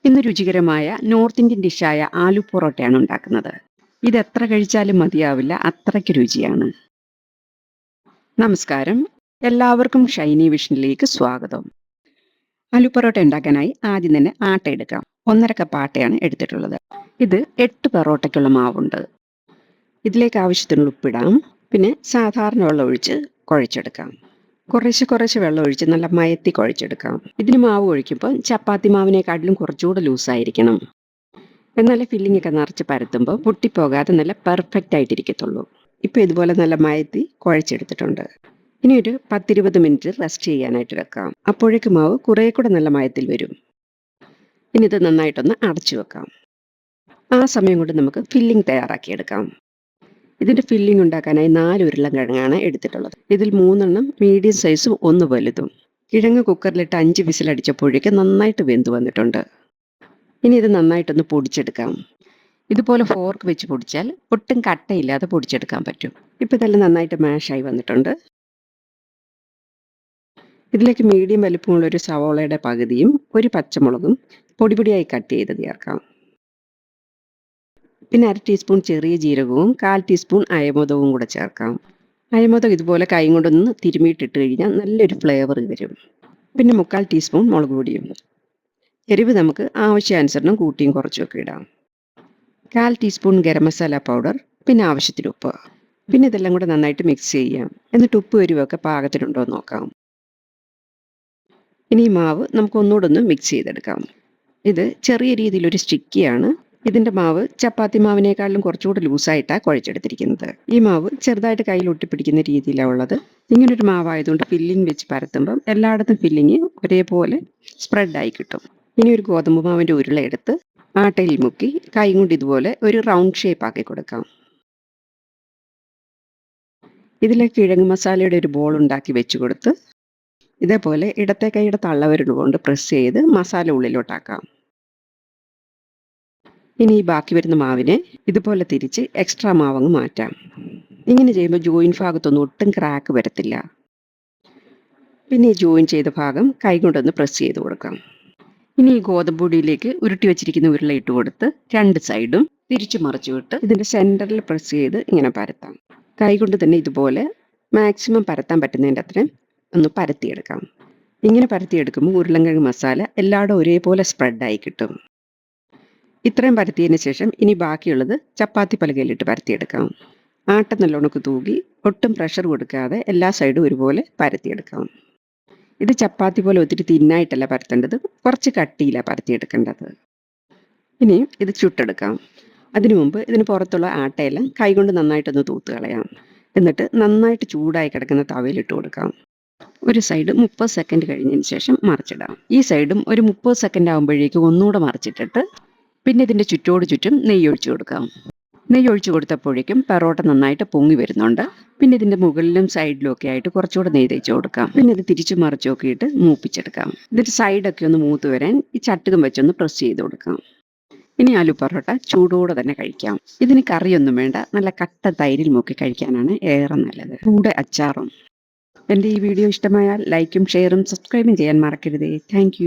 ഇന്ന് രുചികരമായ north Indian ഡിഷായ aloo പൊറോട്ടയാണ് ഉണ്ടാക്കുന്നത്. ഇത് എത്ര കഴിച്ചാലും മതിയാവില്ല, അത്രയ്ക്ക് രുചിയാണ്. നമസ്കാരം, എല്ലാവർക്കും ഷൈനി വിഷനിലേക്ക് സ്വാഗതം. ആലു പൊറോട്ട ഉണ്ടാക്കാനായി ആദ്യം തന്നെ ആട്ട എടുക്കാം. 1.5 കപ്പ് ആട്ടയാണ് എടുത്തിട്ടുള്ളത്. ഇത് 8 പൊറോട്ടയ്ക്കുള്ള മാവുണ്ട്. ഇതിലേക്ക് ആവശ്യത്തിനുള്ള ഉപ്പിടാം. പിന്നെ സാധാരണ വെള്ളം ഒഴിച്ച് കുഴച്ചെടുക്കാം. കുറേശ്ശെ വെള്ളം ഒഴിച്ച് നല്ല മയത്തി കുഴച്ചെടുക്കാം. ഇതിന് മാവ് ഒഴിക്കുമ്പോൾ ചപ്പാത്തി മാവിനേക്കാട്ടിലും കുറച്ചുകൂടെ ലൂസായിരിക്കണം. എന്നാലേ ഫില്ലിംഗ് ഒക്കെ നിറച്ച് പരത്തുമ്പോൾ പൊട്ടിപ്പോകാതെ നല്ല പെർഫെക്റ്റ് ആയിട്ടിരിക്കത്തുള്ളൂ. ഇപ്പോൾ ഇതുപോലെ നല്ല മയത്തി കുഴച്ചെടുത്തിട്ടുണ്ട്. ഇനി ഒരു 10-20 മിനിറ്റ് റെസ്റ്റ് ചെയ്യാനായിട്ട് വെക്കാം. അപ്പോഴേക്ക് മാവ് കുറേ കൂടെ നല്ല മയത്തിൽ വരും. ഇനി ഇത് നന്നായിട്ടൊന്ന് അടച്ചു വെക്കാം. ആ സമയം കൊണ്ട് നമുക്ക് ഫില്ലിംഗ് തയ്യാറാക്കിയെടുക്കാം. ഇതിൻ്റെ ഫില്ലിംഗ് ഉണ്ടാക്കാനായി 4 ഉരുളക്കിഴങ്ങാണ് എടുത്തിട്ടുള്ളത്. ഇതിൽ 3 എണ്ണം മീഡിയം സൈസും 1 വലുതും. കിഴങ്ങ് കുക്കറിലിട്ട് 5 വിസിലടിച്ചപ്പോഴേക്ക് നന്നായിട്ട് വെന്ത് വന്നിട്ടുണ്ട്. ഇനി ഇത് നന്നായിട്ടൊന്ന് പൊടിച്ചെടുക്കാം. ഇതുപോലെ ഫോർക്ക് വെച്ച് പൊടിച്ചാൽ ഒട്ടും കട്ടയില്ലാതെ പൊടിച്ചെടുക്കാൻ പറ്റും. ഇപ്പോൾ ഇതെല്ലാം നന്നായിട്ട് മാഷായി വന്നിട്ടുണ്ട്. ഇതിലേക്ക് മീഡിയം വലിപ്പമുള്ളൊരു സവോളയുടെ പകുതിയും ഒരു പച്ചമുളകും പൊടിയായി കട്ട് ചെയ്ത് ചേർക്കാം. പിന്നെ 1/2 ടീസ്പൂൺ ചെറിയ ജീരകവും 1/4 ടീസ്പൂൺ അയമോദവും കൂടെ ചേർക്കാം. അയമോദം ഇതുപോലെ കൈ കൊണ്ടൊന്ന് തിരുമിയിട്ടിട്ട് കഴിഞ്ഞാൽ നല്ലൊരു ഫ്ലേവർ വരും. പിന്നെ 1/4 ടീസ്പൂൺ മുളക് പൊടിയും. എരിവ് നമുക്ക് ആവശ്യാനുസരണം കൂട്ടിയും കുറച്ചുമൊക്കെ ഇടാം. 1/4 ടീസ്പൂൺ ഗരം മസാല പൗഡർ, പിന്നെ ആവശ്യത്തിന് ഉപ്പ്. പിന്നെ ഇതെല്ലാം കൂടെ നന്നായിട്ട് മിക്സ് ചെയ്യാം. എന്നിട്ട് ഉപ്പ് എരിവൊക്കെ പാകത്തിനുണ്ടോ എന്ന് നോക്കാം. ഇനി ഈ മാവ് നമുക്ക് ഒന്നുകൂടെ ഒന്ന് മിക്സ് ചെയ്തെടുക്കാം. ഇത് ചെറിയ രീതിയിലൊരു സ്റ്റിക്കിയാണ്. ഇതിൻ്റെ മാവ് ചപ്പാത്തി മാവിനേക്കാളും കുറച്ചുകൂടി ലൂസായിട്ടാണ് കുഴച്ചെടുത്തിരിക്കുന്നത്. ഈ മാവ് ചെറുതായിട്ട് കയ്യിൽ ഒട്ടിപ്പിടിക്കുന്ന രീതിയിലാണ് ഉള്ളത്. ഇങ്ങനൊരു മാവായതുകൊണ്ട് ഫില്ലിംഗ് വെച്ച് പരത്തുമ്പം എല്ലായിടത്തും ഫില്ലിങ് ഒരേപോലെ സ്പ്രെഡായി കിട്ടും. ഇനി ഒരു ഗോതമ്പ് മാവിൻ്റെ ഉരുള എടുത്ത് ആട്ടയിൽ മുക്കി കൈ കൊണ്ട് ഇതുപോലെ ഒരു റൗണ്ട് ഷേപ്പ് ആക്കി കൊടുക്കാം. ഇതിലേക്ക് കിഴങ്ങ് മസാലയുടെ ഒരു ബോൾ ഉണ്ടാക്കി വെച്ച് കൊടുത്ത് ഇതേപോലെ ഇടത്തെ കൈയുടെ തള്ളവിരൽ കൊണ്ട് പ്രസ് ചെയ്ത് മസാല ഉള്ളിലോട്ടാക്കാം. ഇനി ഈ ബാക്കി വരുന്ന മാവിനെ ഇതുപോലെ തിരിച്ച് എക്സ്ട്രാ മാവങ്ങ് മാറ്റാം. ഇങ്ങനെ ചെയ്യുമ്പോൾ ജോയിൻ ഭാഗത്തൊന്നും ഒട്ടും ക്രാക്ക് വരത്തില്ല. പിന്നെ ഈ ജോയിൻ ചെയ്ത ഭാഗം കൈ കൊണ്ടൊന്ന് പ്രസ് ചെയ്ത് കൊടുക്കാം. ഇനി ഈ ഗോതമ്പൊടിയിലേക്ക് ഉരുട്ടി വെച്ചിരിക്കുന്ന ഉരുള ഇട്ട് കൊടുത്ത് 2 സൈഡും തിരിച്ചു മറിച്ചു വിട്ട് ഇതിൻ്റെ സെൻറ്ററിൽ പ്രസ് ചെയ്ത് ഇങ്ങനെ പരത്താം. കൈ കൊണ്ട് തന്നെ ഇതുപോലെ മാക്സിമം പരത്താൻ പറ്റുന്നതിൻ്റെ അത്രയും ഒന്ന് പരത്തിയെടുക്കാം. ഇങ്ങനെ പരത്തിയെടുക്കുമ്പോൾ ഉരുളക്കിഴങ്ങ് മസാല എല്ലായിടും ഒരേപോലെ സ്പ്രെഡായി കിട്ടും. ഇത്രയും പരത്തിയതിന് ശേഷം ഇനി ബാക്കിയുള്ളത് ചപ്പാത്തി പലകയിലിട്ട് പരത്തിയെടുക്കാം. ആട്ട നല്ലോണക്ക് തൂകി ഒട്ടും പ്രഷർ കൊടുക്കാതെ എല്ലാ സൈഡും ഒരുപോലെ പരത്തിയെടുക്കാം. ഇത് ചപ്പാത്തി പോലെ ഒത്തിരി തിന്നായിട്ടല്ല പരത്തേണ്ടത്, കുറച്ച് കട്ടിയിലാണ് പരത്തിയെടുക്കേണ്ടത്. ഇനി ഇത് ചുട്ടെടുക്കാം. അതിനു മുമ്പ് ഇതിന് പുറത്തുള്ള ആട്ടയെല്ലാം കൈകൊണ്ട് നന്നായിട്ടൊന്ന് തൂത്ത് കളയാം. എന്നിട്ട് നന്നായിട്ട് ചൂടായി കിടക്കുന്ന തവയിലിട്ട് കൊടുക്കാം. ഒരു സൈഡ് 30 സെക്കൻഡ് കഴിഞ്ഞതിന് ശേഷം മറിച്ചിടാം. ഈ സൈഡും ഒരു 30 സെക്കൻഡ് ആകുമ്പോഴേക്ക് ഒന്നുകൂടെ മറിച്ചിട്ടിട്ട് പിന്നെ ഇതിൻ്റെ ചുറ്റും നെയ്യ് ഒഴിച്ചു കൊടുക്കാം. നെയ്യ് ഒഴിച്ചു കൊടുത്തപ്പോഴേക്കും പെറോട്ട നന്നായിട്ട് പൊങ്ങി വരുന്നുണ്ട്. പിന്നെ ഇതിൻ്റെ മുകളിലും സൈഡിലും ഒക്കെ ആയിട്ട് കുറച്ചുകൂടെ നെയ്യ് തേച്ച് കൊടുക്കാം. പിന്നെ ഇത് തിരിച്ചു മറിച്ച് നോക്കിയിട്ട് മൂപ്പിച്ചെടുക്കാം. ഇതിൻ്റെ സൈഡൊക്കെ ഒന്ന് മൂത്ത് വരാൻ ഈ ചട്ടുകം വെച്ചൊന്ന് പ്രസ് ചെയ്ത് കൊടുക്കാം. ഇനി ആലു പൊറോട്ട ചൂടോടെ തന്നെ കഴിക്കാം. ഇതിന് കറിയൊന്നും വേണ്ട, നല്ല കട്ട തൈരിൽ മുക്കി കഴിക്കാനാണ് ഏറെ നല്ലത്. കൂടെ അച്ചാറും. എൻ്റെ ഈ വീഡിയോ ഇഷ്ടമായാൽ ലൈക്കും ഷെയറും സബ്സ്ക്രൈബും ചെയ്യാൻ മറക്കരുതേ. താങ്ക്